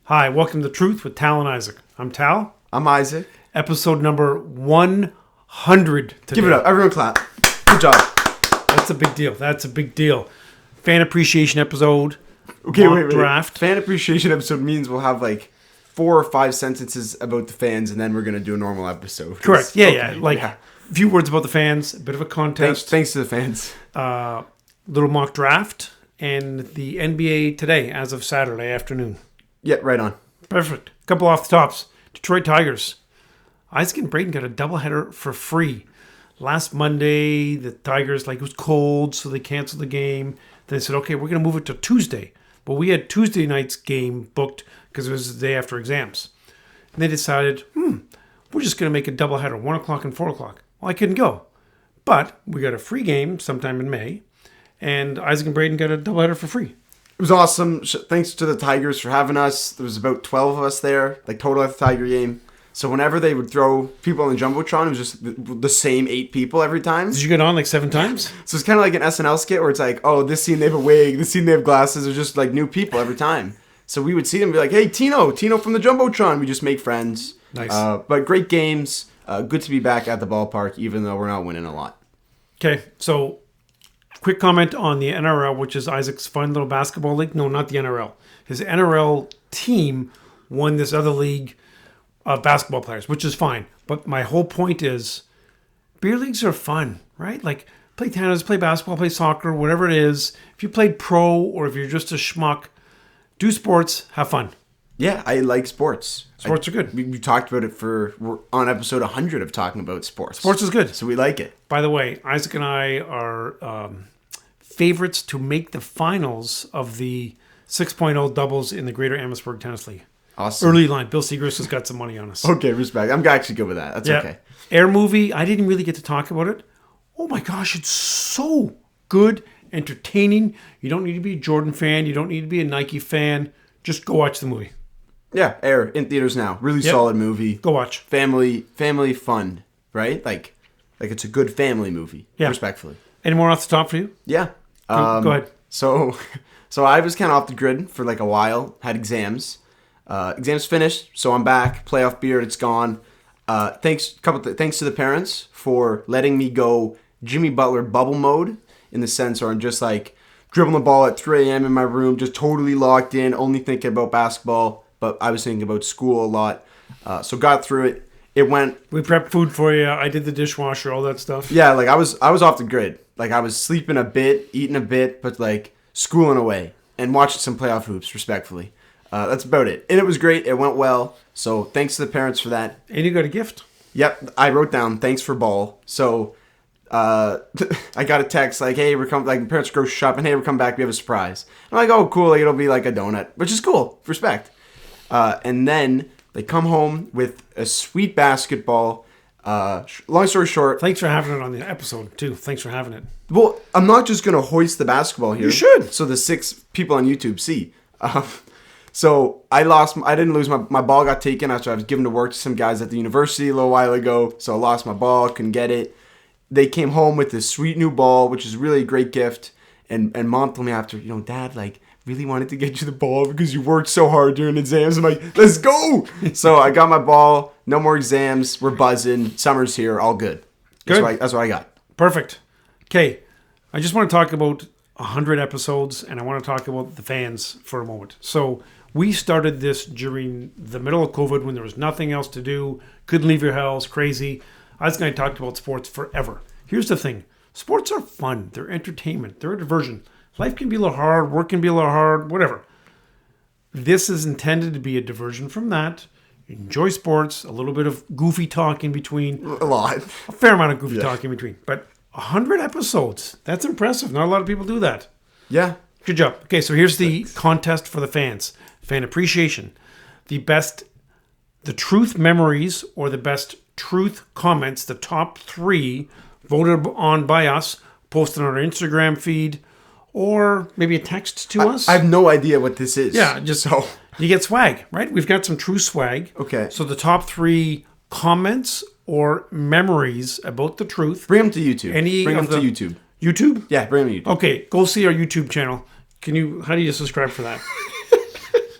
Hi, welcome to Truth with Tal and Isaac. I'm Tal. I'm Isaac. Episode number 100 today. Give it up. Everyone clap. Good job. That's a big deal. Fan appreciation episode. Okay, wait. Draft. Fan appreciation episode means we'll have like 4 or 5 sentences about the fans, and then we're going to do a normal episode. Correct. Yeah. A few words about the fans, a bit of a contest. Thanks to the fans. Little mock draft, and the NBA today as of Saturday afternoon. Yeah, right on. Perfect. Couple off the tops. Detroit Tigers. Isaac and Braden got a doubleheader for free. Last Monday, the Tigers, it was cold, so they canceled the game. Then they said, okay, we're going to move it to Tuesday. But we had Tuesday night's game booked because it was the day after exams. And they decided, we're just going to make a doubleheader, 1 o'clock and 4 o'clock. Well, I couldn't go. But we got a free game sometime in May. And Isaac and Braden got a doubleheader for free. It was awesome. Thanks to the Tigers for having us. There was about 12 of us there, total at the Tiger game. So whenever they would throw people on the Jumbotron, it was just the same 8 people every time. Did you get on 7 times? So it's kind of like an SNL skit where it's like, oh, this scene they have a wig, this scene they have glasses. They're just new people every time. So we would see them and be like, hey, Tino from the Jumbotron. We just make friends. Nice. But great games. Good to be back at the ballpark, even though we're not winning a lot. Okay, so quick comment on the NRL, which is Isaac's fun little basketball league. No, not the NRL. His NRL team won this other league of basketball players, which is fine. But my whole point is beer leagues are fun, right? Play tennis, play basketball, play soccer, whatever it is. If you played pro or if you're just a schmuck, do sports, have fun. Yeah, I like sports. Sports are good. We talked about it we're on episode 100 of talking about sports. Sports is good. So we like it. By the way, Isaac and I are favorites to make the finals of the 6.0 doubles in the Greater Amherstburg Tennis League. Awesome. Early line. Bill Segrist has got some money on us. Okay, respect. I'm actually good with that. That's okay. Air movie. I didn't really get to talk about it. Oh my gosh, it's so good, entertaining. You don't need to be a Jordan fan. You don't need to be a Nike fan. Just go watch the movie. Yeah, Air in theaters now. Really solid movie. Go watch. Family fun, right? Like it's a good family movie. Yeah. Respectfully. Any more off the top for you? Yeah. Go ahead. So I was kind of off the grid for a while. Had exams. Exams finished, so I'm back. Playoff beard, it's gone. Thanks to the parents for letting me go Jimmy Butler bubble mode in the sense where I'm just dribbling the ball at 3 a.m. in my room, just totally locked in, only thinking about basketball. But I was thinking about school a lot, so got through it. It went. We prepped food for you. I did the dishwasher, all that stuff. Yeah, I was off the grid. I was sleeping a bit, eating a bit, but schooling away and watching some playoff hoops, respectfully. That's about it. And it was great. It went well. So thanks to the parents for that. And you got a gift. Yep. I wrote down, thanks for ball. So I got a text hey, we're coming, parents grocery shopping. Hey, we're coming back. We have a surprise. I'm oh, cool. It'll be a donut, which is cool. Respect. And then they come home with a sweet basketball. Long story short. Thanks for having it on the episode, too. Thanks for having it. Well, I'm not just going to hoist the basketball here. You should. So the 6 people on YouTube see. So I didn't lose my ball got taken after I was given to work to some guys at the university a little while ago. So I lost my ball, couldn't get it. They came home with this sweet new ball, which is really a great gift. And mom told me after, Dad, really wanted to get you the ball because you worked so hard during exams. I'm let's go. So I got my ball, no more exams. We're buzzing. Summer's here. All good. Good. That's what I got. Perfect. Okay. I just want to talk about 100 episodes, and I want to talk about the fans for a moment. So we started this during the middle of COVID when there was nothing else to do, couldn't leave your house, crazy. I was going to talk about sports forever. Here's the thing. Sports are fun. They're entertainment. They're a diversion. Life can be a little hard. Work can be a little hard. Whatever. This is intended to be a diversion from that. Enjoy sports. A little bit of goofy talk in between. A lot. A fair amount of goofy talk in between. But 100 episodes. That's impressive. Not a lot of people do that. Yeah. Good job. Okay, so here's the contest for the fans. Fan appreciation. The truth memories or the best truth comments, the top 3 voted on by us, posted on our Instagram feed, or maybe a text to us. I have no idea what this is. Yeah, just so you get swag, right? We've got some true swag. Okay. So the top 3 comments or memories about the truth. Bring them to YouTube. Bring them to YouTube. YouTube? Yeah, bring them to YouTube. Okay, go see our YouTube channel. How do you subscribe for that?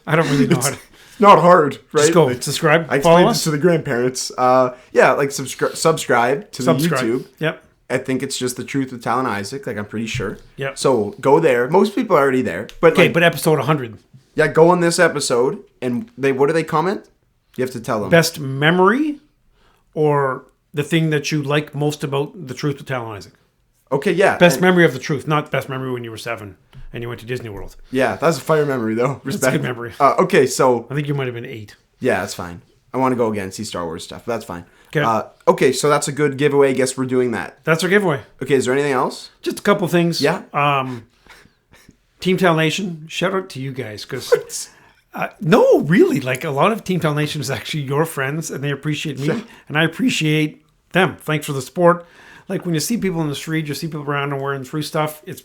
I don't really know how to. not hard, right? Just go. Like, Subscribe. I Follow explained us. this to the grandparents. Yeah, like subscribe to the YouTube. Yep. I think it's just the truth with Tal Isaac. Like, I'm pretty sure. Yep. So go there. Most people are already there. But Okay, like, but episode 100. yeah, go on this episode and what do they comment? You have to tell them. Best memory or the thing that you like most about the truth with Tal Isaac? Okay, yeah. Best memory of the truth, not best memory when you were 7 and you went to Disney World. Yeah, that's a fire memory though. Respect. That's a good memory. Okay, so I think you might have been 8. yeah, that's fine. I want to go again, see Star Wars stuff, but that's fine. Okay. Okay, so that's a good giveaway. Guess we're doing that. That's our giveaway. Okay, is there anything else? Just a couple things. Yeah. Team Tal Nation, shout out to you guys because no, really, like a lot of Team Tal Nation is actually your friends and they appreciate me and I appreciate them. Thanks for the support. Like when you see people in the street, you see people around and wearing free stuff. It's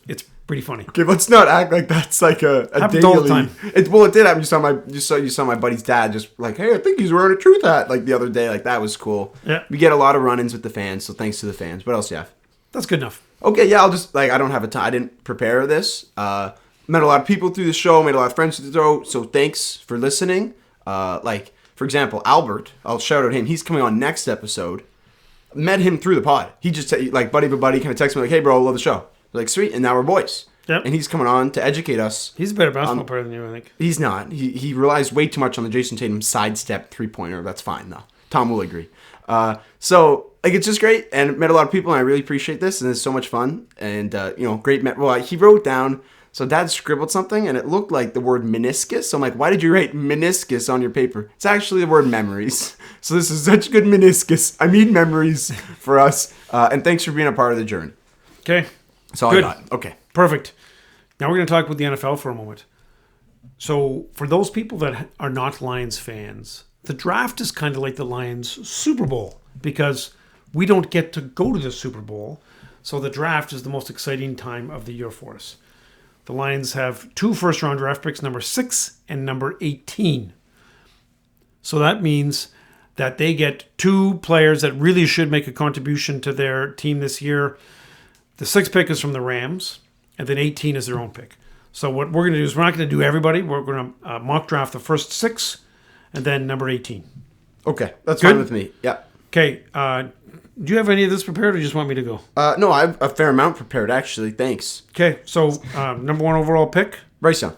pretty funny. Okay, let's not act like that's like a Happens daily. all the time. It did happen. You saw my buddy's dad just like, hey, I think he's wearing a truth hat like the other day. Like that was cool. Yeah. We get a lot of run-ins with the fans, so thanks to the fans. What else, Jeff? That's good enough. Okay, yeah, I'll just I don't have a time. I didn't prepare this. Met a lot of people through the show. Made a lot of friends through the show. So thanks for listening. Like for example, Albert. I'll shout out him. He's coming on next episode. Met him through the pod. He just like buddy kind of texted me like, hey bro, I love the show. Like sweet, and now we're boys. Yep. And he's coming on to educate us. He's a better basketball player than you, I think. He's not. He relies way too much on the Jason Tatum sidestep 3-pointer. That's fine though. Tom will agree. So like it's just great, and met a lot of people, and I really appreciate this, and it's so much fun, and great. Well, he wrote down. So Dad scribbled something, and it looked like the word meniscus. So I'm like, why did you write meniscus on your paper? It's actually the word memories. So this is such good meniscus. I mean memories for us. And thanks for being a part of the journey. Okay. That's all Good. I got. Okay. Perfect. Now we're going to talk about the NFL for a moment. So for those people that are not Lions fans, the draft is kind of like the Lions Super Bowl because we don't get to go to the Super Bowl. So the draft is the most exciting time of the year for us. The Lions have 2 first-round draft picks, number 6 and number 18. So that means that they get 2 players that really should make a contribution to their team this year. The 6th pick is from the Rams, and then 18 is their own pick. So what we're going to do is we're not going to do everybody. We're going to mock draft the first 6 and then number 18. Okay. That's Good? fine with me. Yeah. Okay. Do you have any of this prepared or you just want me to go? No, I have a fair amount prepared, actually. Thanks. Okay. So number 1 overall pick, Bryce Young.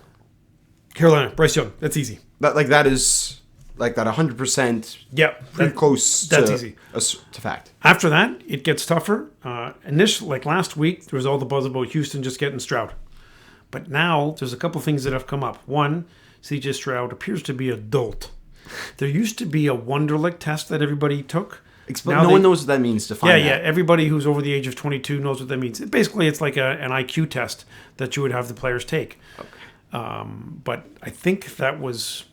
Carolina. Bryce Young. That's easy. That is like that 100% Yeah. pretty close that's to, easy. To fact. After that, it gets tougher. Initially, like last week, there was all the buzz about Houston just getting Stroud. But now, there's a couple things that have come up. One, CJ Stroud appears to be adult. There used to be a Wonderlic test that everybody took. No one knows what that means. Define Yeah, that. everybody who's over the age of 22 knows what that means. Basically, it's like an IQ test that you would have the players take. Okay. But I think that was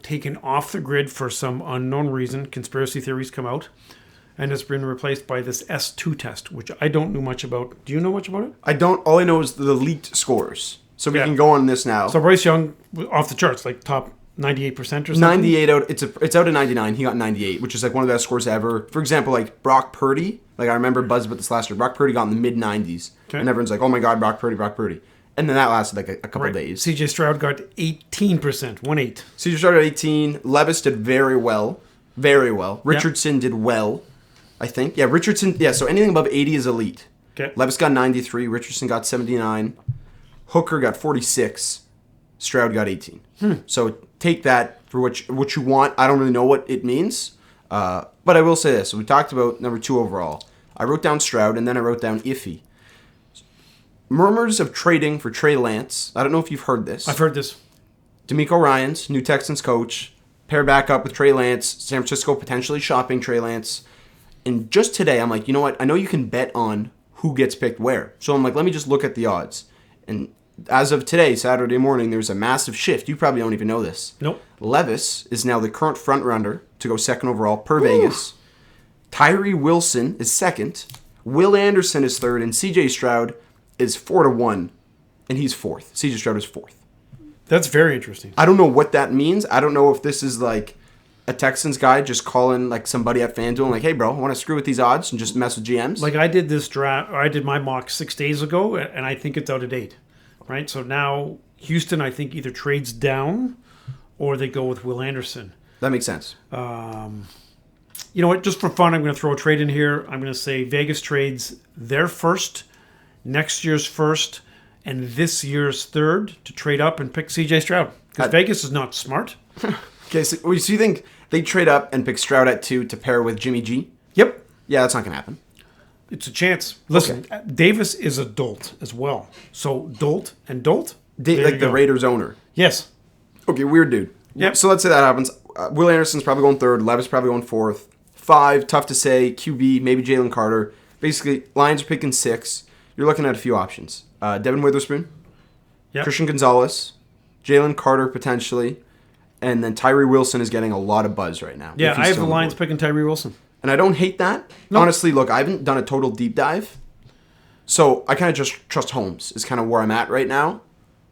taken off the grid for some unknown reason. Conspiracy theories come out. And it's been replaced by this S2 test, which I don't know much about. Do you know much about it? I don't. All I know is the leaked scores. So we Yeah. can go on this now. So Bryce Young, off the charts, like top 98% or something? 98 out. It's out of 99. He got 98, which is like one of the best scores ever. For example, like Brock Purdy. Like I remember buzz about this last year. Brock Purdy got in the mid 90s, and everyone's like, "Oh my God, Brock Purdy, Brock Purdy." And then that lasted like a couple of days. CJ Stroud got 18%, 1-8. CJ Stroud at 18. Levis did very well, very well. Richardson did well, I think. Yeah, Richardson. Yeah, so anything above 80 is elite. Okay. Levis got 93. Richardson got 79. Hooker got 46. Stroud got 18. So take that for what you want. I don't really know what it means, but I will say this. So we talked about number 2 overall. I wrote down Stroud, and then I wrote down iffy. Murmurs of trading for Trey Lance. I don't know if you've heard this. I've heard this. D'Amico Ryans, new Texans coach, pair back up with Trey Lance. San Francisco potentially shopping Trey Lance. And just today, I'm like, you know what? I know you can bet on who gets picked where. So I'm like, let me just look at the odds. And as of today, Saturday morning, there's a massive shift. You probably don't even know this. Nope. Levis is now the current front runner to go second overall per Vegas. Tyree Wilson is second. Will Anderson is third. And CJ Stroud is 4-1. And he's fourth. CJ Stroud is fourth. That's very interesting. I don't know what that means. I don't know if this is like a Texans guy just calling like somebody at FanDuel like, hey, bro, I want to screw with these odds and just mess with GMs. Like I did this draft, or I did my mock 6 days ago, and I think it's out of date. Right? So now Houston, I think, either trades down or they go with Will Anderson. That makes sense. You know what? Just for fun, I'm going to throw a trade in here. I'm going to say Vegas trades their first, next year's first, and this year's third to trade up and pick CJ Stroud. Because Vegas is not smart. Okay, so you think they trade up and pick Stroud at 2 to pair with Jimmy G? Yep. Yeah, that's not going to happen. It's a chance. Listen, Davis is a dolt as well. So dolt and dolt. Like the Raiders owner. Yes. Okay, weird dude. Yep. So let's say that happens. Will Anderson's probably going 3rd. Levis probably going 4th. 5, tough to say. QB, maybe Jalen Carter. Basically, Lions are picking 6. You're looking at a few options. Devin Witherspoon. Yep. Christian Gonzalez. Jalen Carter potentially. And then Tyree Wilson is getting a lot of buzz right now. Yeah, I have the Lions picking Tyree Wilson. And I don't hate that. No. Honestly, look, I haven't done a total deep dive. So I kind of just trust Holmes is kind of where I'm at right now.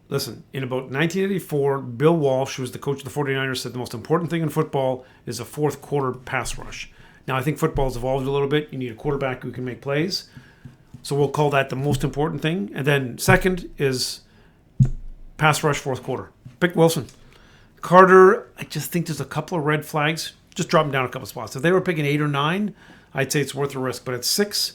Listen, in about 1984, Bill Walsh, who was the coach of the 49ers, said the most important thing in football is a fourth quarter pass rush. Now, I think football's evolved a little bit. You need a quarterback who can make plays. So we'll call that the most important thing. And then second is pass rush fourth quarter. Pick Wilson. Carter, I just think there's a couple of red flags. Just drop him down a couple spots. If they were picking 8 or 9, I'd say it's worth a risk. But at 6,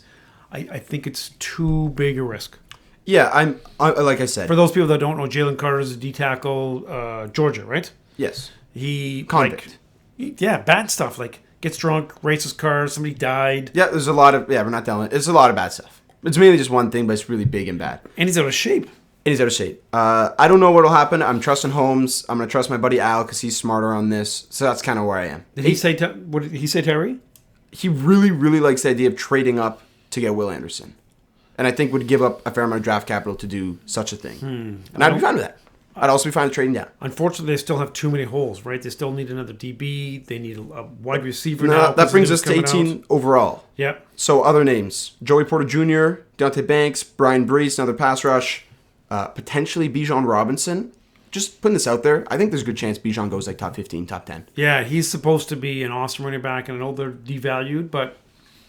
I think it's too big a risk. Yeah, I like I said. For those people that don't know, Jalen Carter is a D tackle, Georgia, right? Yes. He convict. Bad stuff. Like gets drunk, races cars, somebody died. Yeah, there's a lot of we're not telling. It's a lot of bad stuff. It's mainly just one thing, but it's really big and bad. And he's out of shape. I don't know what'll happen. I'm trusting Holmes. I'm gonna trust my buddy Al because he's smarter on this. So that's kind of where I am. Did he say? What did he say, Terry? He really, really likes the idea of trading up to get Will Anderson, and I think would give up a fair amount of draft capital to do such a thing. And I'd be fine with that. I'd also be fine with trading down. Unfortunately, they still have too many holes, right? They still need another DB. They need a wide receiver now. That brings us to 18 out. overall. Yep. So other names: Joey Porter Jr., Deontay Banks, Brian Brees, another pass rush. Potentially Bijan Robinson. Just putting this out there, I think there's a good chance Bijan goes like top 15, top 10. Yeah, he's supposed to be an awesome running back, and I know they're devalued, but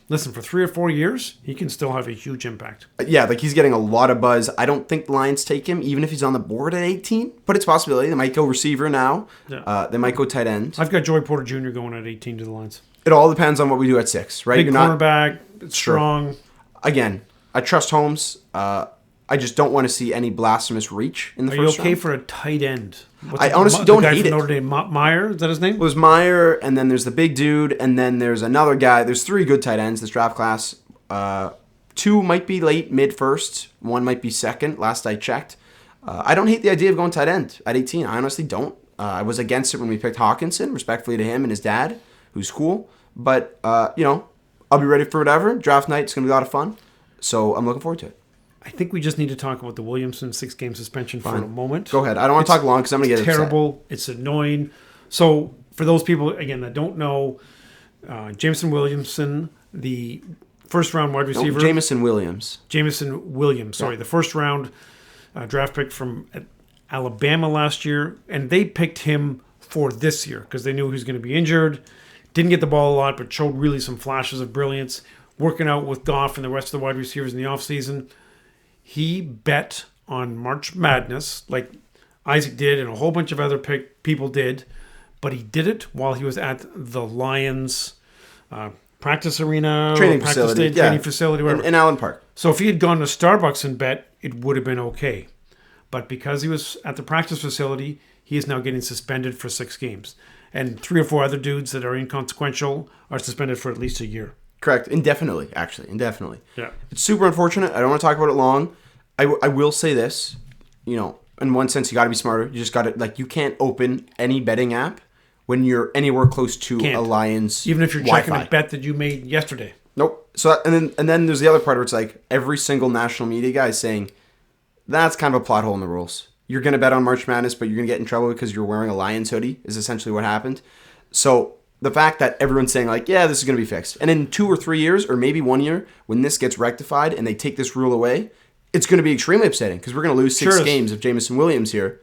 listen, for 3 or 4 years, he can still have a huge impact. Yeah, like he's getting a lot of buzz. I don't think the Lions take him, even if he's on the board at 18, but it's a possibility. They might go receiver now. Yeah. They might go tight end. I've got Joey Porter Jr. going at 18 to the Lions. It all depends on what we do at 6, right? Big cornerback, strong. Sure. Again, I trust Holmes. I just don't want to see any blasphemous reach in the first round. Are you okay for a tight end? I honestly don't hate it. Notre Dame, Meyer, is that his name? It was Meyer, and then there's the big dude, and then there's another guy. There's 3 good tight ends this draft class. 2 might be late, mid-first. 1 might be second, last I checked. I don't hate the idea of going tight end at 18. I honestly don't. I was against it when we picked Hawkinson, respectfully to him and his dad, who's cool. But, I'll be ready for whatever. Draft night, it's going to be a lot of fun. So I'm looking forward to it. I think we just need to talk about the Williamson 6-game suspension for a moment. Go ahead. I don't want to talk long because I'm going to get terrible. upset. It's annoying. So for those people, again, that don't know, Jameson Williamson, the first-round wide receiver. Jameson Williams. Sorry, the first-round draft pick from Alabama last year. And they picked him for this year because they knew he was going to be injured. Didn't get the ball a lot, but showed really some flashes of brilliance. Working out with Goff and the rest of the wide receivers in the offseason. He bet on March Madness, like Isaac did and a whole bunch of other people did, but he did it while he was at the Lions practice arena, training facility, whatever. In Allen Park. So if he had gone to Starbucks and bet, it would have been okay. But because he was at the practice facility, he is now getting suspended for 6 games. And 3 or 4 other dudes that are inconsequential are suspended for at least a year. Correct. Indefinitely. Yeah. It's super unfortunate. I don't want to talk about it long. I will say this. In one sense, you got to be smarter. You just got to, you can't open any betting app when you're anywhere close to a Lions even if you're Wi-Fi. checking a bet that you made yesterday. Nope. So and then there's the other part where it's like every single national media guy is saying that's kind of a plot hole in the rules. You're going to bet on March Madness, but you're going to get in trouble because you're wearing a Lions hoodie is essentially what happened. So the fact that everyone's saying this is going to be fixed. And in 2 or 3 years, or maybe 1 year, when this gets rectified and they take this rule away, it's going to be extremely upsetting because we're going to lose 6 games of Jameson Williams here,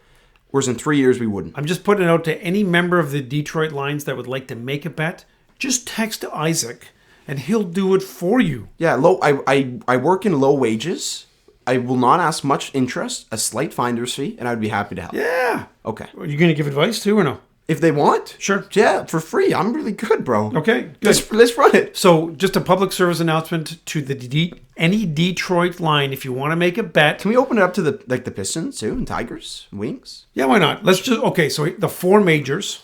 whereas in 3 years we wouldn't. I'm just putting it out to any member of the Detroit Lions that would like to make a bet. Just text Isaac and he'll do it for you. Yeah, I work in low wages. I will not ask much interest, a slight finder's fee, and I'd be happy to help. Yeah. Okay. Are you going to give advice too or no? If they want. Sure. Yeah, for free. I'm really good, bro. Okay, good. Let's run it. So just a public service announcement to any Detroit line. If you want to make a bet. Can we open it up to the Pistons too and Tigers, Wings? Yeah, why not? So the four majors,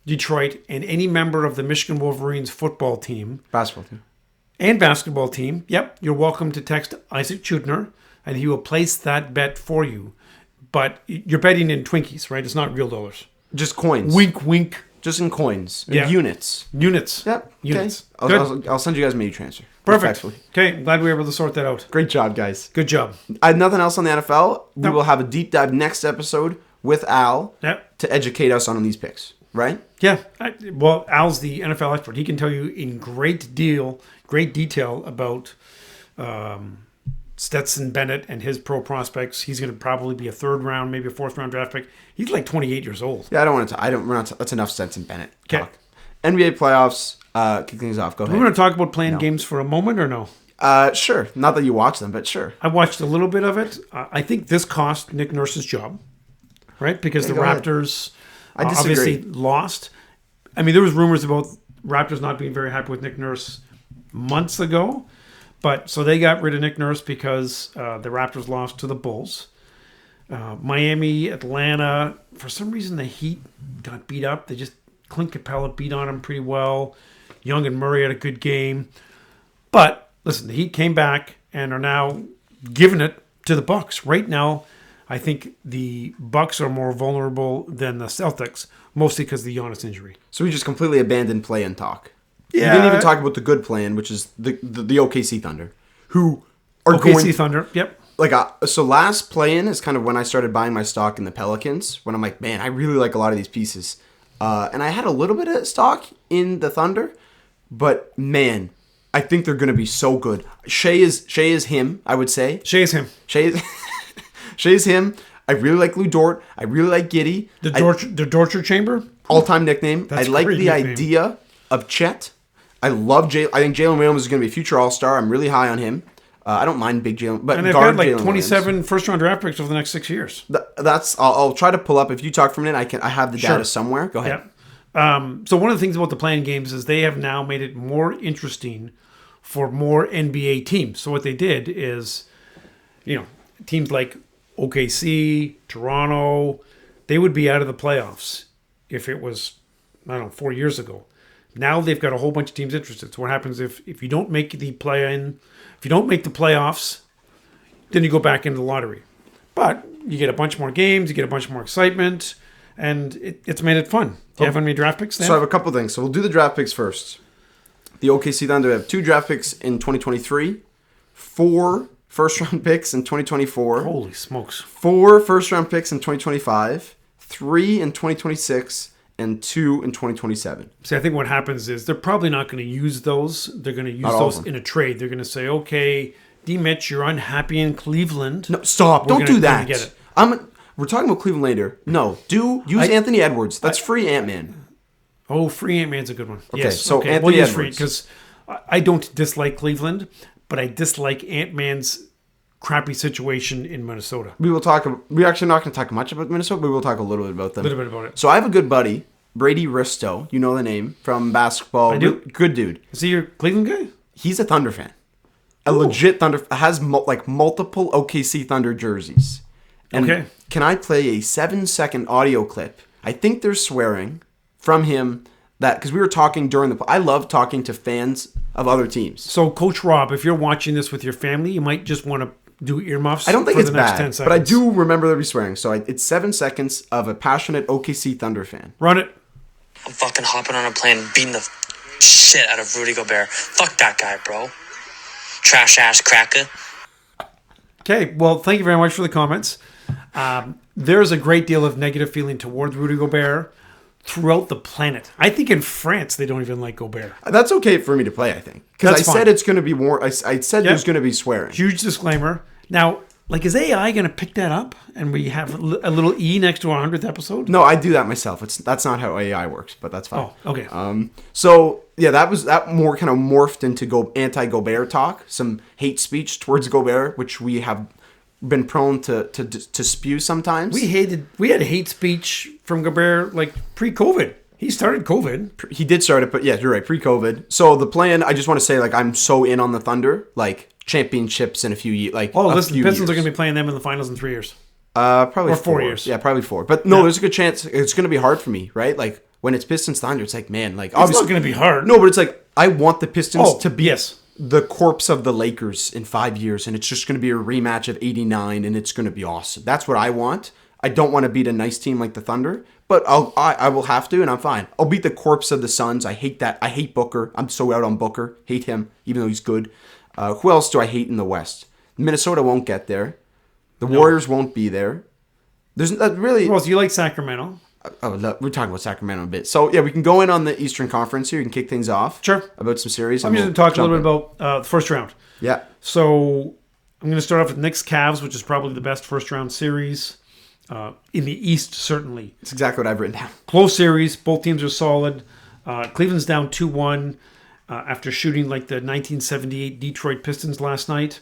Detroit, and any member of the Michigan Wolverines football team. Basketball team. And basketball team. Yep, you're welcome to text Isaac Chutner, and he will place that bet for you. But you're betting in Twinkies, right? It's not real dollars. Just coins. Wink, wink. Just in coins. Yeah. Units. Units. Yep. Units. Okay. Good. I'll send you guys a money transfer. Perfect. Okay, glad we were able to sort that out. Great job, guys. Good job. I have nothing else on the NFL. We will have a deep dive next episode with Al to educate us on these picks, right? Yeah. Well, Al's the NFL expert. He can tell you in great detail about Stetson Bennett and his pro prospects. He's going to probably be a third round, maybe a fourth round draft pick. He's like 28 years old. Yeah, that's enough Stetson Bennett talk. NBA playoffs, kick things off. Go ahead. We're going to talk about playing games for a moment or no? Sure. Not that you watch them, but sure. I watched a little bit of it. I think this cost Nick Nurse's job, right? Because the Raptors obviously lost. I mean, there was rumors about Raptors not being very happy with Nick Nurse months ago. But so they got rid of Nick Nurse because the Raptors lost to the Bulls. Miami, Atlanta, for some reason the Heat got beat up. Clint Capella beat on them pretty well. Young and Murray had a good game. But listen, the Heat came back and are now giving it to the Bucks. Right now, I think the Bucks are more vulnerable than the Celtics, mostly because of the Giannis injury. So we just completely abandoned play-in talk. Yeah. We didn't even talk about the good plan, which is the OKC Thunder, who are OKC Thunder, yep. So last play-in is kind of when I started buying my stock in the Pelicans, when I'm like, man, I really like a lot of these pieces. And I had a little bit of stock in the Thunder, but man, I think they're going to be so good. Shea is him, I would say. Shea is him. Shea is him. I really like Lou Dort. I really like Giddey. The torture chamber? All-time nickname. I like the idea of Chet. I think Jalen Williams is going to be a future All-Star. I'm really high on him. I don't mind big Jalen, but and they've got like 27 first-round draft picks over the next 6 years. I'll try to pull up. If you talk for a minute, I have the data somewhere. Go ahead. Yeah. So one of the things about the playing games is they have now made it more interesting for more NBA teams. So what they did is, teams like OKC, Toronto, they would be out of the playoffs if it was, 4 years ago. Now they've got a whole bunch of teams interested. So what happens if you don't make the play-in, if you don't make the playoffs, then you go back into the lottery. But you get a bunch more games, you get a bunch more excitement, and it's made it fun. Do you have any draft picks, Dan? So I have a couple things. So we'll do the draft picks first. The OKC Thunder have 2 draft picks in 2023, 4 first-round picks in 2024. Holy smokes. 4 first-round picks in 2025, 3 in 2026, and 2 in 2027. See, I think what happens is they're probably not going to use those. They're going to use those in a trade. They're going to say, okay, D. Mitch, you're unhappy in Cleveland. No, stop. Don't do that. Get it. We're talking about Cleveland later. No, use Anthony Edwards. That's free Ant-Man. Oh, free Ant-Man's a good one. Okay, yes. so Anthony Edwards. Because I don't dislike Cleveland, but I dislike Ant-Man's crappy situation in Minnesota. We're actually not going to talk much about Minnesota, but we will talk a little bit about them. A little bit about it. So I have a good buddy, Brady Risto. You know the name from basketball. I do. Good dude. Is he your Cleveland guy? He's a Thunder fan. A legit Thunder. Has multiple OKC Thunder jerseys. And can I play a 7-second audio clip? I think there's swearing from him because we were talking during I love talking to fans of other teams. So Coach Rob, if you're watching this with your family, you might just want to do earmuffs. I don't think for it's the next bad, 10 seconds. but I do remember there be swearing. So it's 7 seconds of a passionate OKC Thunder fan. Run it. I'm fucking hopping on a plane, beating the shit out of Rudy Gobert. Fuck that guy, bro. Trash ass cracker. Okay, well, thank you very much for the comments. There's a great deal of negative feeling towards Rudy Gobert throughout the planet. I think in France they don't even like Gobert. That's okay for me to play, I think, because said it's going to be more. I said there's going to be swearing. Huge disclaimer. Now, is AI going to pick that up and we have a little E next to our 100th episode? No, I do that myself. That's not how AI works, but that's fine. Oh, okay. So yeah, that more kind of morphed into anti-Gobert talk, some hate speech towards Gobert, which we have been prone to spew sometimes. We had hate speech from Gobert like pre-COVID. He started COVID. He did start it, but yeah, you're right, pre-COVID. So the plan, I just want to say, like, I'm so in on the Thunder, like championships in a few years. Like, listen, the Pistons are going to be playing them in the finals in 3 years. Probably or 4 years. Yeah, probably 4. But no, there's a good chance it's going to be hard for me, right? Like when it's Pistons Thunder, it's like, man, like obviously it's not going to be hard. No, but it's like I want the Pistons to be yes. the corpse of the Lakers in 5 years, and it's just going to be a rematch of '89, and it's going to be awesome. That's what I want. I don't want to beat a nice team like the Thunder, but I will have to, and I'm fine. I'll beat the corpse of the Suns. I hate that. I hate Booker. I'm so out on Booker. Hate him, even though he's good. Who else do I hate in the West? Minnesota won't get there. The Warriors won't be there. There's really. Well, so you like Sacramento? We're talking about Sacramento a bit. So yeah, we can go in on the Eastern Conference here. You can kick things off. Sure. About some series. I'm just going to talk a little bit about the first round. Yeah. So I'm going to start off with Knicks Cavs, which is probably the best first round series in the East. Certainly, it's exactly what I've written down. Close series. Both teams are solid. Cleveland's down 2-1 after shooting like the 1978 Detroit Pistons last night.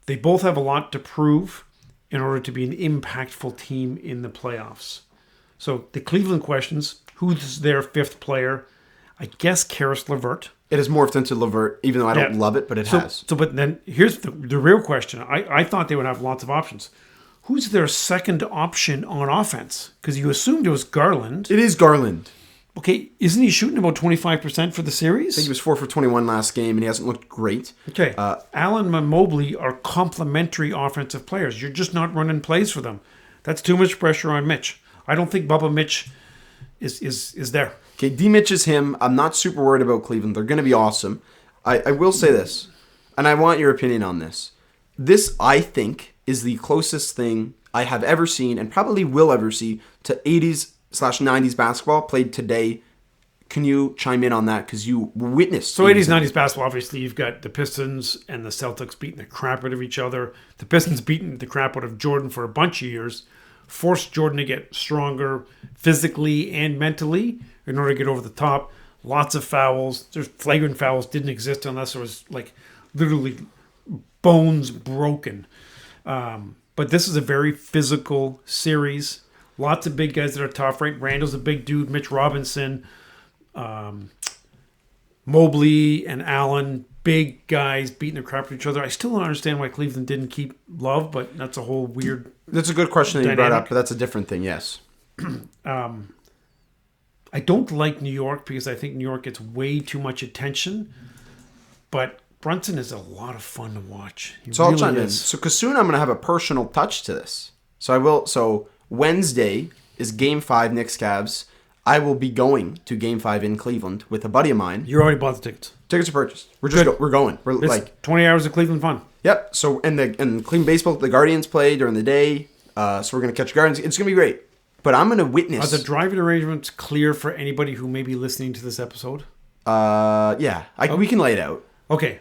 They both have a lot to prove in order to be an impactful team in the playoffs. So the Cleveland questions, who's their fifth player? I guess Karis LeVert. It has morphed into LeVert, even though I don't love it, but it has. So, but then here's the real question. I thought they would have lots of options. Who's their second option on offense? Because you assumed it was Garland. It is Garland. Okay, isn't he shooting about 25% for the series? I think he was 4 for 21 last game, and he hasn't looked great. Okay, Allen and Mobley are complementary offensive players. You're just not running plays for them. That's too much pressure on Mitch. I don't think Bubba Mitch is there. Okay, D. Mitch is him. I'm not super worried about Cleveland. They're going to be awesome. I will say this, and I want your opinion on this. This, I think, is the closest thing I have ever seen, and probably will ever see, to 80s/90s basketball played today. Can you chime in on that? Because you witnessed. So 80s, 90s basketball, obviously, you've got the Pistons and the Celtics beating the crap out of each other. The Pistons beating the crap out of Jordan for a bunch of years, forced Jordan to get stronger physically and mentally in order to get over the top. Lots of fouls. There's flagrant fouls didn't exist unless there was like literally bones broken. But this is a very physical series. Lots of big guys that are tough, right? Randall's a big dude. Mitch Robinson, Mobley and Allen, big guys beating the crap out of each other. I still don't understand why Cleveland didn't keep Love, but that's a whole weird. That's a good question that you brought up, but that's a different thing. Yes. I don't like New York because I think New York gets way too much attention, but Brunson is a lot of fun to watch. So I'll chime in. So because soon I'm going to have a personal touch to this. So I will. So Wednesday is Game 5 Knicks Cavs. I will be going to Game 5 in Cleveland with a buddy of mine. You already bought the tickets. Tickets are purchased. We're just we're going. We're it's like 20 hours of Cleveland fun. Yep. So and Cleveland baseball, the Guardians play during the day. So we're gonna catch Guardians. It's gonna be great. But I'm gonna witness. Are the driving arrangements clear for anybody who may be listening to this episode? Yeah. We can lay it out. Okay.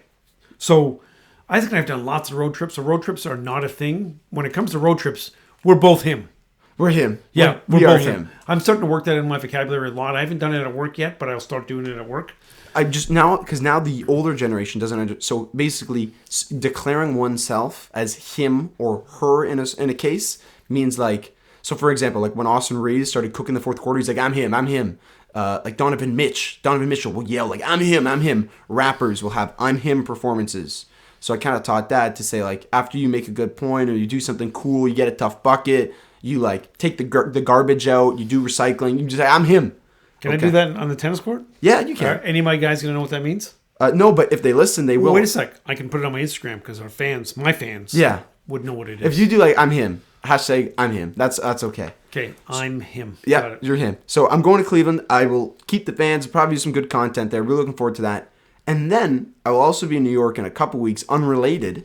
So Isaac and I have done lots of road trips. So road trips are not a thing. When it comes to road trips, we're both him. We're him. Yeah, we we're are both him. I'm starting to work that in my vocabulary a lot. I haven't done it at work yet, but I'll start doing it at work. I just now because now the older generation doesn't understand. So basically, declaring oneself as him or her in a case means like. So for example, like when Austin Reeves started cooking the fourth quarter, he's like, "I'm him. I'm him." Like Donovan Mitchell will yell like, "I'm him. I'm him." Rappers will have "I'm him" performances. So I kind of taught that to say like after you make a good point or you do something cool, you get a tough bucket. You like take the garbage out. You do recycling. You just say, "I'm him." Can I do that on the tennis court? Yeah, you can. Are any of my guys going to know what that means? No, but if they listen, they will. Wait a sec. I can put it on my Instagram because my fans, would know what it is. If you do like, "I'm him," hashtag "I'm him," that's okay. Okay, I'm him. Yeah, you're him. So I'm going to Cleveland. I will keep the fans. Probably do some good content there. Really looking forward to that. And then I will also be in New York in a couple weeks, unrelated.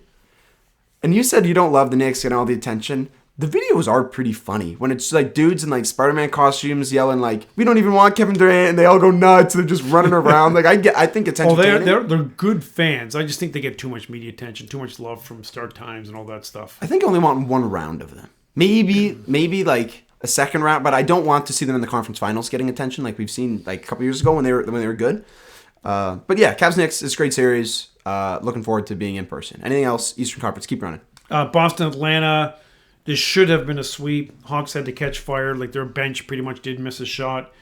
And you said you don't love the Knicks getting all the attention. The videos are pretty funny when it's like dudes in like Spider-Man costumes yelling like, "We don't even want Kevin Durant," and they all go nuts. They're just running around. Like I think it's entertaining. They're good fans. I just think they get too much media attention, too much love from Star Times and all that stuff. I think I only want one round of them. Maybe like a second round, but I don't want to see them in the conference finals getting attention like we've seen like a couple years ago when they were good. But yeah, Cavs Knicks is a great series. Looking forward to being in person. Anything else? Eastern Conference, keep running. Boston, Atlanta. This should have been a sweep. Hawks had to catch fire. Like their bench pretty much did miss a shot.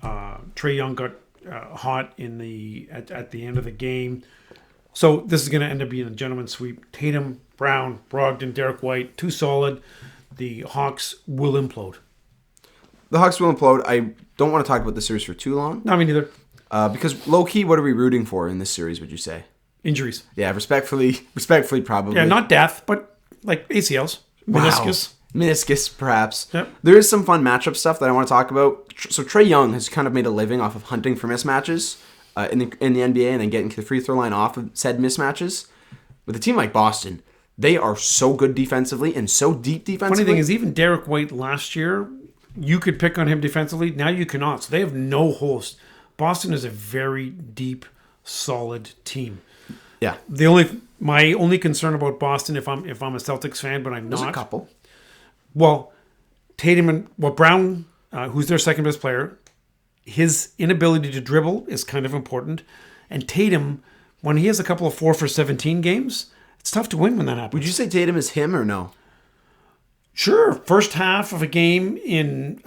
Trae Young got hot at the end of the game. So this is going to end up being a gentleman's sweep. Tatum, Brown, Brogdon, Derek White, too solid. The Hawks will implode. The Hawks will implode. I don't want to talk about the series for too long. No, me neither. Because low-key, what are we rooting for in this series, would you say? Injuries. Yeah, respectfully, probably. Yeah, not death, but like ACLs. Meniscus. Wow. Meniscus, perhaps. Yep. There is some fun matchup stuff that I want to talk about. So Trae Young has kind of made a living off of hunting for mismatches in the NBA and then getting to the free throw line off of said mismatches. With a team like Boston, they are so good defensively and so deep defensively. Funny thing is, even Derek White last year, you could pick on him defensively. Now you cannot. So they have no host. Boston is a very deep, solid team. Yeah. My only concern about Boston, if I'm a Celtics fan, but I'm not. There's a couple. Well, Tatum and Brown, who's their second best player, his inability to dribble is kind of important. And Tatum, when he has a couple of 4 for 17 games, it's tough to win when that happens. Would you say Tatum is him or no? Sure. First half of a game in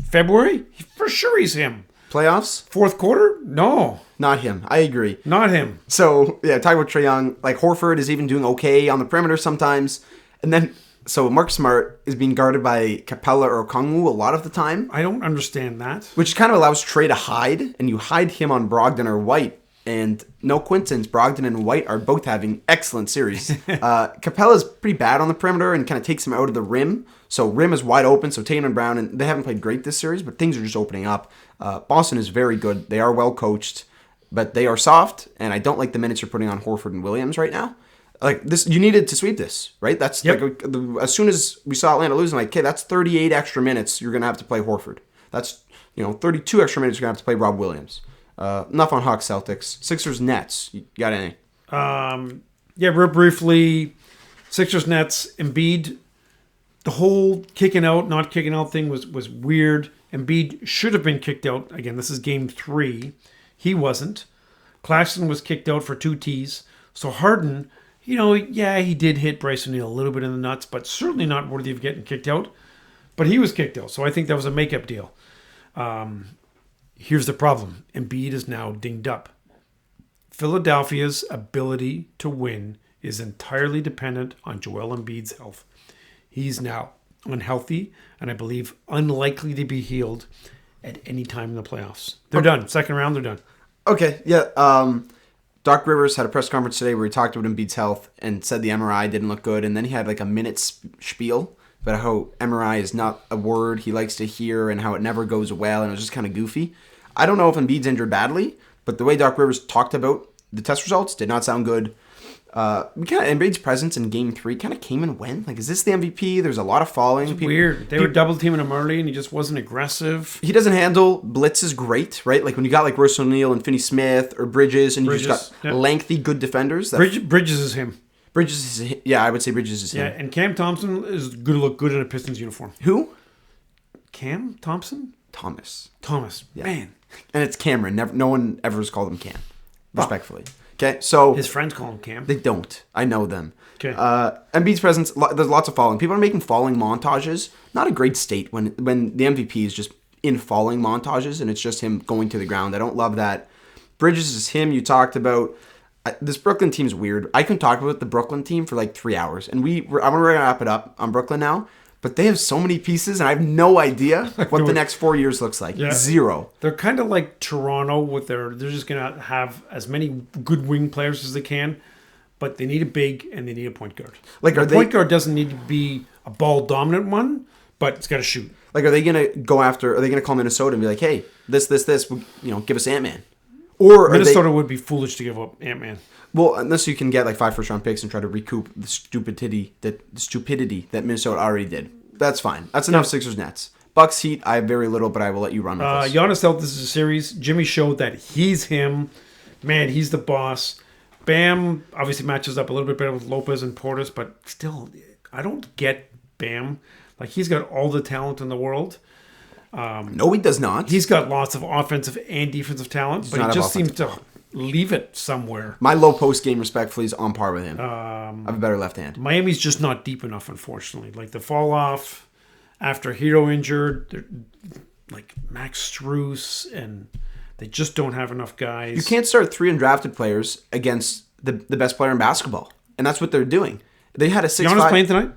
February, for sure he's him. Playoffs? Fourth quarter? No. Not him. I agree. Not him. So, yeah, talk about Trae Young. Like, Horford is even doing okay on the perimeter sometimes. And then, so Mark Smart is being guarded by Capella or Okongwu a lot of the time. I don't understand that. Which kind of allows Trae to hide, and you hide him on Brogdon or White. And no coincidence, Brogdon and White are both having excellent series. Capella's pretty bad on the perimeter and kind of takes him out of the rim. So rim is wide open. So Tatum and Brown, and they haven't played great this series, but things are just opening up. Boston is very good. They are well coached, but they are soft. And I don't like the minutes you're putting on Horford and Williams right now. Like this, you needed to sweep this, right? That's yep. Like as soon as we saw Atlanta lose, I'm like, okay, that's 38 extra minutes you're gonna have to play Horford. That's 32 extra minutes you're gonna have to play Rob Williams. Enough on Hawks Celtics. Sixers Nets. You got anything? Yeah, real briefly. Sixers Nets. Embiid. The whole kicking out, not kicking out thing was weird. Embiid should have been kicked out. Again, this is game 3. He wasn't. Claxton was kicked out for 2 Ts. So Harden, yeah, he did hit Bryce O'Neal a little bit in the nuts, but certainly not worthy of getting kicked out. But he was kicked out, so I think that was a makeup deal. Here's the problem. Embiid is now dinged up. Philadelphia's ability to win is entirely dependent on Joel Embiid's health. He's now unhealthy and I believe unlikely to be healed at any time in the playoffs. They're done. Second round, they're done. Okay, yeah. Doc Rivers had a press conference today where he talked about Embiid's health and said the MRI didn't look good. And then he had like a minute spiel about how MRI is not a word he likes to hear and how it never goes well. And it was just kind of goofy. I don't know if Embiid's injured badly, but the way Doc Rivers talked about the test results did not sound good. Embiid's presence in Game 3 kind of came and went. Like, is this the MVP? There's a lot of falling. It's weird. They were double teaming him early, and he just wasn't aggressive. He doesn't handle blitzes great, right? Like when you got like Russ O'Neal and Finney Smith or Bridges, and you just got lengthy, good defenders. Bridges is him. Bridges is I would say Bridges is him. Yeah, and Cam Thompson is going to look good in a Pistons uniform. Who? Cam Thompson? Thomas. Yeah. Man. And it's Cameron. No one ever has called him Cam. Respectfully. Okay, so his friends call him Cam. They don't. I know them. Okay. Embiid's presence. There's lots of falling. People are making falling montages. Not a great state when the MVP is just in falling montages and it's just him going to the ground. I don't love that. Bridges is him. You talked about this Brooklyn team's weird. I can talk about the Brooklyn team for like 3 hours, and we're gonna wrap it up on Brooklyn now. But they have so many pieces, and I have no idea what the next 4 years looks like. Yeah. Zero. They're kind of like Toronto with they're just going to have as many good wing players as they can, but they need a big and they need a point guard. Like point guard doesn't need to be a ball dominant one, but it's got to shoot. Like, are they going to call Minnesota and be like, hey, this, give us Ant-Man? Or Minnesota would be foolish to give up Ant-Man. Well, unless you can get like 5 first-round picks and try to recoup the stupidity that Minnesota already did. That's fine. That's enough. Sixers Nets. Bucks Heat. I have very little, but I will let you run with this. Giannis felt this is a series. Jimmy showed that he's him. Man, he's the boss. Bam obviously matches up a little bit better with Lopez and Portis, but still, I don't get Bam. Like, he's got all the talent in the world. No, he does not. He's got lots of offensive and defensive talent, but he just seems to leave it somewhere. My low post game, respectfully, is on par with him. I have a better left hand. Miami's just not deep enough, unfortunately. Like the fall off after Hero injured, like Max Strus, and they just don't have enough guys. You can't start 3 undrafted players against the best player in basketball, and that's what they're doing. They had a 6'5". Giannis playing tonight?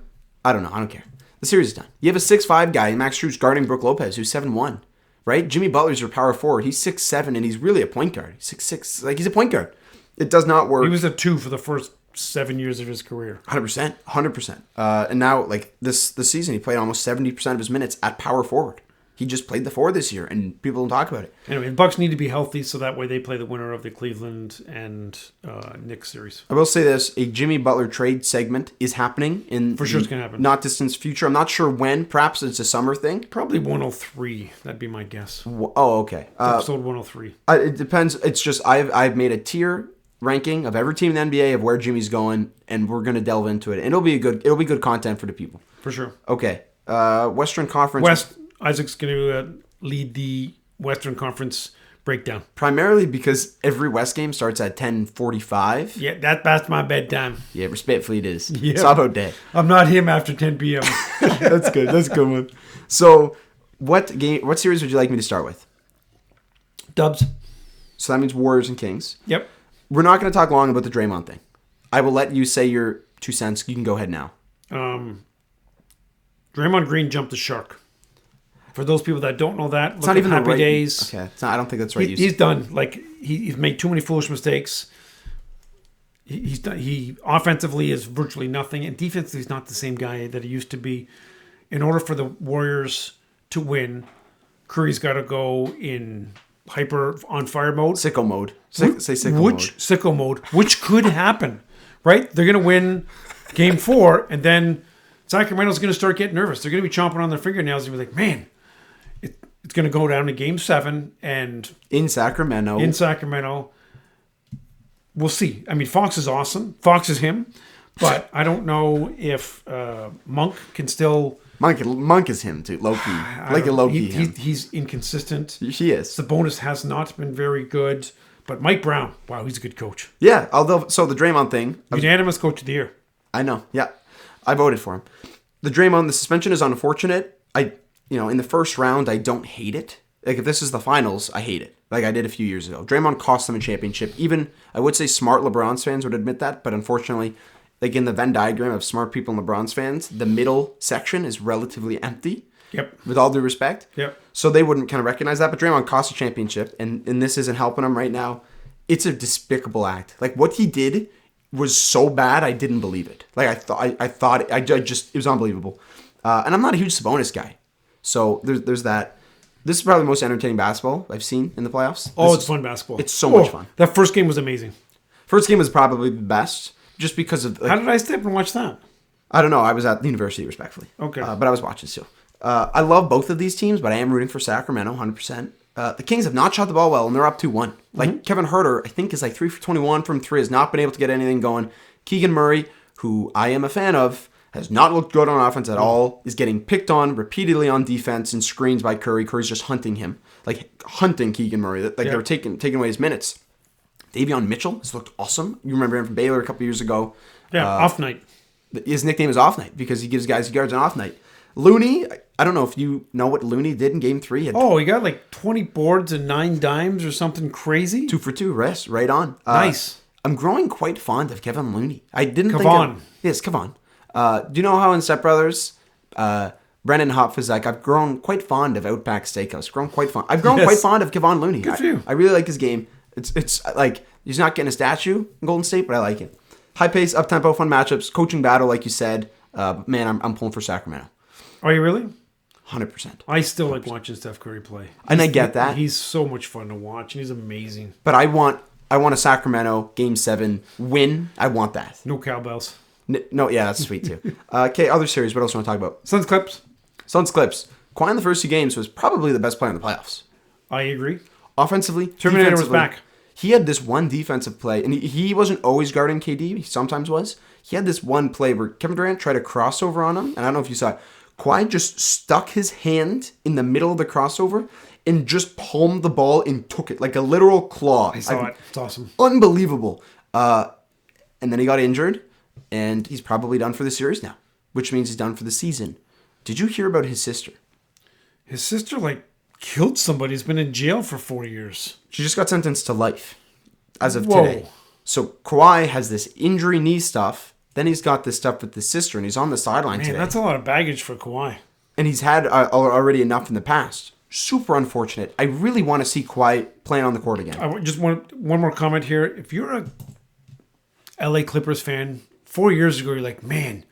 I don't know. I don't care. The series is done. You have a 6'5" guy, Max Strus, guarding Brook Lopez, who's 7'1", right? Jimmy Butler's your power forward. He's 6'7", and he's really a point guard. He's 6'6". Like, he's a point guard. It does not work. He was a 2 for the first 7 years of his career. 100%. 100%. And now, like, this season, he played almost 70% of his minutes at power forward. He just played the 4 this year, and people don't talk about it. Anyway, the Bucks need to be healthy, so that way they play the winner of the Cleveland and Knicks series. I will say this: a Jimmy Butler trade segment is happening in For sure it's gonna happen. not distant future. I'm not sure when. Perhaps it's a summer thing. Probably 103. That'd be my guess. Oh, okay. Episode 103. It depends. It's just I've made a tier ranking of every team in the NBA of where Jimmy's going, and we're gonna delve into it. And it'll be good content for the people. For sure. Okay. Western Conference. Isaac's going to lead the Western Conference breakdown. Primarily because every West game starts at 10:45. Yeah, that's my bedtime. Yeah, respectfully it is. Yeah. It's about day. I'm not him after 10 p.m. That's good. That's a good one. So, what series would you like me to start with? Dubs. So that means Warriors and Kings. Yep. We're not going to talk long about the Draymond thing. I will let you say your 2 cents. You can go ahead now. Draymond Green jumped the shark. For those people that don't know that, It's not even Happy the right, Days. Okay, I don't think that's right. He's done. Like he's made too many foolish mistakes. He's done. He offensively is virtually nothing, and defensively he's not the same guy that he used to be. In order for the Warriors to win, Curry's got to go in hyper on fire mode. Sicko mode. Say sicko mode. Sicko mode, which could happen, right? They're going to win Game 4, and then Sacramento's going to start getting nervous. They're going to be chomping on their fingernails and be like, man, it's going to go down to Game 7, and in Sacramento. We'll see. I mean, Fox is awesome. Fox is him, but I don't know if Monk can still. Monk is him too. Low-key. Like a low-key him. He's inconsistent. He is. Sabonis has not been very good, but Mike Brown, wow, he's a good coach. Yeah, so the Draymond thing. Unanimous coach of the year. I know. Yeah, I voted for him. The suspension is unfortunate. In the first round, I don't hate it. Like, if this is the finals, I hate it. Like I did a few years ago. Draymond cost them a championship. Even, I would say smart LeBron's fans would admit that, but unfortunately, like in the Venn diagram of smart people and LeBron's fans, the middle section is relatively empty. Yep. With all due respect. Yep. So they wouldn't kind of recognize that, but Draymond cost a championship, and this isn't helping him right now. It's a despicable act. Like, what he did was so bad, I didn't believe it. Like, it was unbelievable. And I'm not a huge Sabonis guy. So there's that. This is probably the most entertaining basketball I've seen in the playoffs. It's fun basketball. It's so much fun. That first game was amazing. First game was probably the best, just because of. How did I step and watch that? I don't know. I was at the university, respectfully. Okay. But I was watching still. I love both of these teams, but I am rooting for Sacramento, 100%. The Kings have not shot the ball well, and they're up 2-1. Like, Kevin Huerter, I think, is like 3 for 21 from 3, has not been able to get anything going. Keegan Murray, who I am a fan of, has not looked good on offense at all, is getting picked on repeatedly on defense and screens by Curry. Curry's just hunting him. Like, hunting Keegan Murray. They were taking away his minutes. Davion Mitchell has looked awesome. You remember him from Baylor a couple years ago. Yeah, off night. His nickname is Off Night because he gives guys yards on off night. Looney, I don't know if you know what Looney did in Game 3. He got like 20 boards and 9 dimes or something crazy. 2 for 2, right on. Nice. I'm growing quite fond of Kevin Looney. I didn't Kevon. Yes, Kevon. Do you know how in Step Brothers, Brennan Hopf was like, I've grown quite fond of Outback Steakhouse. I've grown quite fond of Kevon Looney. Good for you. I really like his game. It's like, he's not getting a statue in Golden State, but I like it. High pace, up-tempo, fun matchups, coaching battle, like you said. Man, I'm pulling for Sacramento. Are you really? 100%. I still like watching Steph Curry play. And I get that. He's so much fun to watch, and he's amazing. But I want a Sacramento Game 7 win. I want that. No cowbells. No, yeah, that's sweet too. Okay, other series. What else do you want to talk about? Suns Clips. Kawhi in the first 2 games was probably the best player in the playoffs. I agree. Offensively, Terminator was back. He had this one defensive play, and he wasn't always guarding KD. He sometimes was. He had this one play where Kevin Durant tried a crossover on him, and I don't know if you saw it. Kawhi just stuck his hand in the middle of the crossover and just palmed the ball and took it like a literal claw. I saw it. It's awesome. Unbelievable. And then he got injured, and he's probably done for the series now, which means he's done for the season. Did you hear about his sister? His sister, killed somebody. He's been in jail for 4 years. She just got sentenced to life as of Whoa. today. So Kawhi has this injury knee stuff. Then he's got this stuff with his sister, and he's on the sideline today. That's a lot of baggage for Kawhi. And he's had already enough in the past. Super unfortunate. I really want to see Kawhi playing on the court again. I just want one more comment here. If you're a LA Clippers fan, 4 years ago, you're like, man,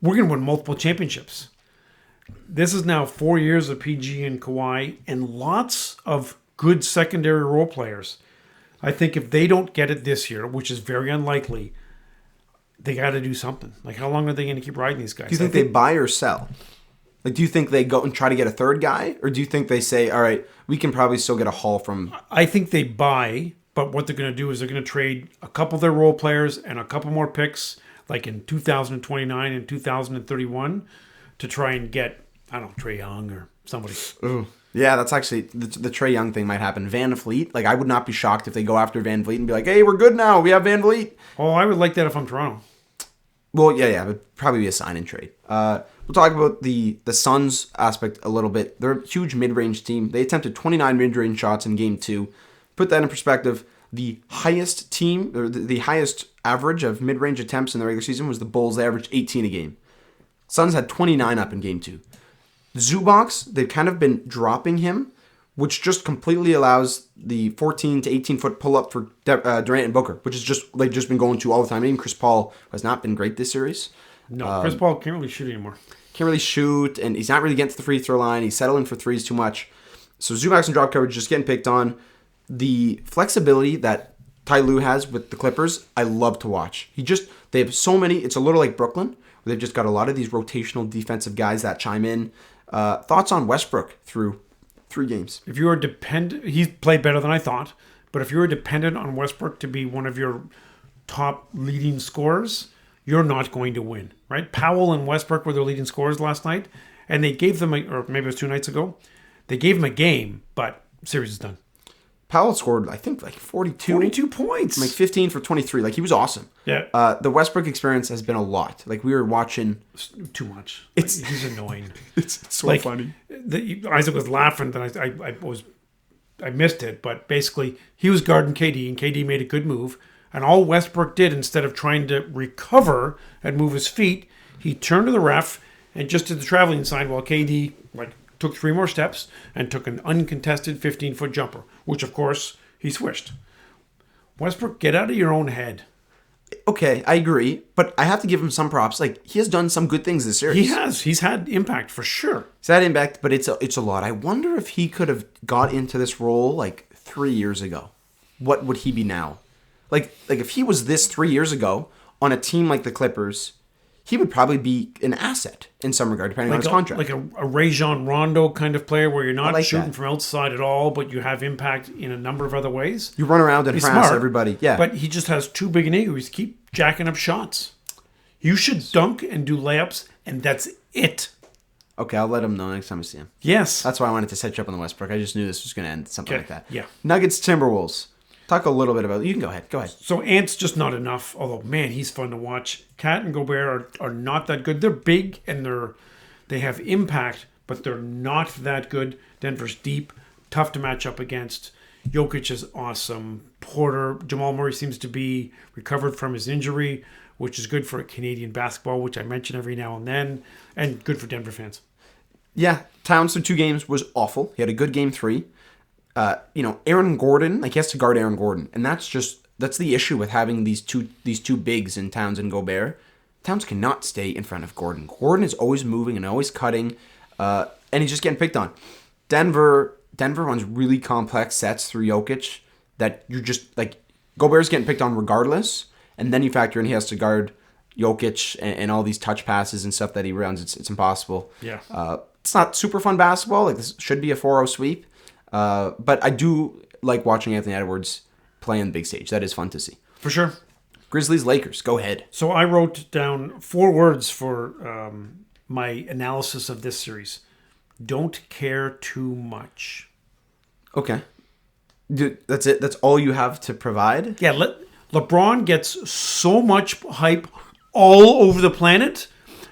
we're going to win multiple championships. This is now 4 years of PG and Kawhi and lots of good secondary role players. I think if they don't get it this year, which is very unlikely, they got to do something. How long are they going to keep riding these guys? Do you think they buy or sell? Do you think they go and try to get a third guy? Or do you think they say, all right, we can probably still get a haul from... I think they buy, but what they're going to do is they're going to trade a couple of their role players and a couple more picks, in 2029 and 2031, to try and get, Trae Young or somebody. Ooh. Yeah, that's actually... The Trae Young thing might happen. Van Vliet, I would not be shocked if they go after Van Vliet and be like, hey, we're good now. We have Van Vliet. Oh, I would like that if I'm Toronto. Well, yeah, it would probably be a sign and trade. We'll talk about the Suns aspect a little bit. They're a huge mid-range team. They attempted 29 mid-range shots in Game 2. Put that in perspective, the highest team, or the highest average of mid-range attempts in the regular season was the Bulls. They averaged 18 a game. Suns had 29 up in Game 2. Zubac, they've kind of been dropping him, which just completely allows the 14 to 18-foot pull-up for Durant and Booker, which is just been going to all the time. Even Chris Paul has not been great this series. No, Chris Paul can't really shoot anymore. Can't really shoot, and he's not really getting to the free throw line. He's settling for threes too much. So Zubac and drop coverage just getting picked on. The flexibility that Ty Lue has with the Clippers, I love to watch. They have so many. It's a little like Brooklyn, where they've just got a lot of these rotational defensive guys that chime in. Thoughts on Westbrook through 3 games? If you are dependent, he's played better than I thought. But if you were dependent on Westbrook to be one of your top leading scorers, you're not going to win, right? Powell and Westbrook were their leading scorers last night, and they gave them, or maybe it was 2 nights ago, they gave them a game, but series is done. Powell scored, I think, 42. 42 points. 15 for 23. He was awesome. Yeah. The Westbrook experience has been a lot. We were watching... Too much. He's annoying. It's so funny. Isaac was laughing, and I missed it, but basically, he was guarding KD, and KD made a good move, and all Westbrook did, instead of trying to recover and move his feet, he turned to the ref and just did the traveling sign while KD, took 3 more steps and took an uncontested 15-foot jumper, which, of course, he swished. Westbrook, get out of your own head. Okay, I agree, but I have to give him some props. He has done some good things this series. He has. He's had impact, for sure. He's had impact, but it's a lot. I wonder if he could have got into this role, 3 years ago. What would he be now? If he was this 3 years ago on a team like the Clippers, he would probably be an asset in some regard, depending on his contract. Like a Rajon Rondo kind of player where you're not shooting that from outside at all, but you have impact in a number of other ways. You run around and harass everybody. Yeah. But he just has too big an ego. He's keep jacking up shots. You should dunk and do layups, and that's it. Okay, I'll let him know next time I see him. Yes. That's why I wanted to set you up on the Westbrook. I just knew this was going to end something like that. Yeah. Nuggets, Timberwolves. Talk a little bit about it. You can go ahead. So Ant's just not enough, although, man, he's fun to watch. Cat and Gobert are not that good. They're big and they have impact, but they're not that good. Denver's deep, tough to match up against. Jokic is awesome. Porter, Jamal Murray seems to be recovered from his injury, which is good for Canadian basketball, which I mention every now and then, and good for Denver fans. Yeah, Towns through 2 games was awful. He had a good game 3. Aaron Gordon, he has to guard Aaron Gordon, and that's the issue with having these two bigs in Towns and Gobert. Towns cannot stay in front of Gordon. Gordon is always moving and always cutting, and he's just getting picked on. Denver runs really complex sets through Jokic that you're just Gobert's getting picked on regardless, and then you factor in he has to guard Jokic and all these touch passes and stuff that he runs. It's impossible. Yeah. It's not super fun basketball. This should be a 4-0 sweep. But I do like watching Anthony Edwards play on the big stage. That is fun to see. For sure. Grizzlies, Lakers. Go ahead. So I wrote down 4 words for my analysis of this series. Don't care too much. Okay. Dude, that's it? That's all you have to provide? Yeah, LeBron gets so much hype all over the planet.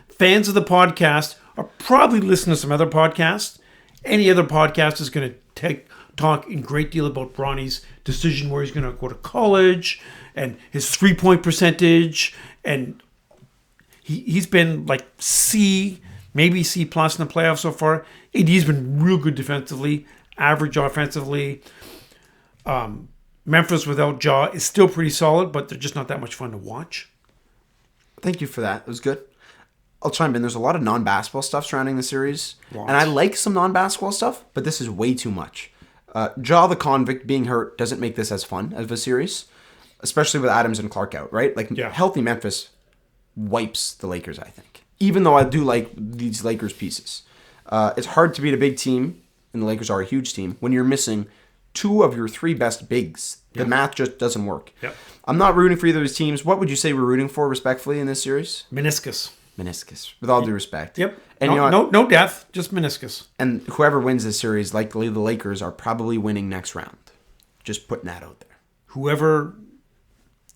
Fans of the podcast are probably listening to some other podcasts. Any other podcast is going to talk in great deal about Bronny's decision where he's going to go to college and his 3-point percentage. And he's been like C, maybe C plus in the playoffs so far. AD's been real good defensively, average offensively. Memphis without Ja is still pretty solid, but they're just not that much fun to watch. Thank you for that. It was good. I'll chime in. There's a lot of non-basketball stuff surrounding the series. Lots. And I like some non-basketball stuff, but this is way too much. Ja the convict being hurt doesn't make this as fun as a series, especially with Adams and Clark out, right? Like, healthy Memphis wipes the Lakers, I think. Even though I do like these Lakers pieces. It's hard to beat a big team, and the Lakers are a huge team, when you're missing 2 of your 3 best bigs. The math just doesn't work. Yep. I'm not rooting for either of these teams. What would you say we're rooting for, respectfully, in this series? Meniscus. With all due respect. Yep. And no death, just meniscus. And whoever wins this series, likely the Lakers, are probably winning next round. Just putting that out there. Whoever...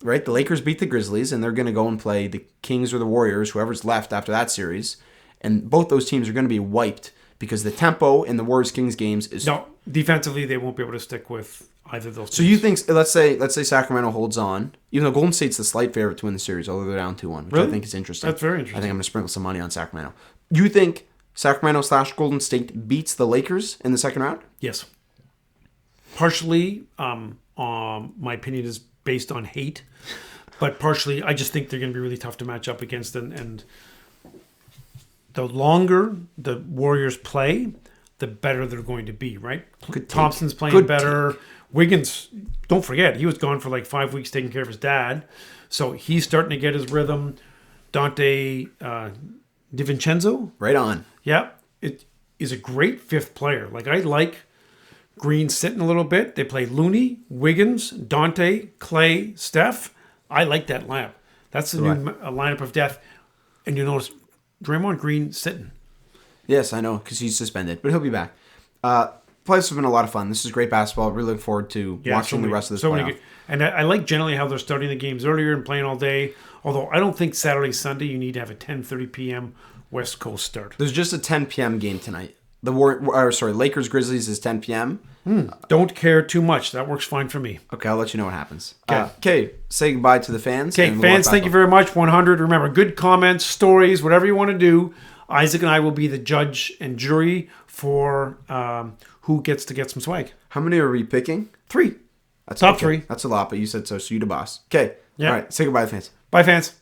Right? The Lakers beat the Grizzlies, and they're going to go and play the Kings or the Warriors, whoever's left after that series. And both those teams are going to be wiped because the tempo in the Warriors-Kings games is... No, defensively, they won't be able to stick with either of those teams. So you think, let's say Sacramento holds on, even though Golden State's the slight favorite to win the series, although they're down 2-1, which I think is interesting. That's very interesting. I think I'm going to sprinkle some money on Sacramento. You think Sacramento/Golden State beats the Lakers in the second round? Yes. Partially, my opinion is based on hate, but partially, I just think they're going to be really tough to match up against, and the longer the Warriors play, the better they're going to be, right? Thompson's playing better. Wiggins, don't forget, he was gone for like 5 weeks taking care of his dad. So he's starting to get his rhythm. Dante DiVincenzo. Right on. Yeah. It is a great 5th player. Like, I like Green sitting a little bit. They play Looney, Wiggins, Dante, Clay, Steph. I like that lineup. That's the new lineup of death. And you notice Draymond Green sitting. Yes, I know, because he's suspended, but he'll be back. Playoffs have been a lot of fun. This is great basketball. Really look forward to watching the rest of this playoff. And I like generally how they're starting the games earlier and playing all day. Although I don't think Saturday, Sunday, you need to have a 10:30 p.m. West Coast start. There's just a 10 p.m. game tonight. Lakers Grizzlies is 10 p.m. Don't care too much. That works fine for me. Okay, I'll let you know what happens. Okay, say goodbye to the fans. Okay, fans, thank you very much. 100. Remember, good comments, stories, whatever you want to do. Isaac and I will be the judge and jury for who gets to get some swag. How many are we picking? 3. That's Top okay. 3. That's a lot, but you said so. So you the boss. Okay. Yeah. All right. Say goodbye to the fans. Bye, fans.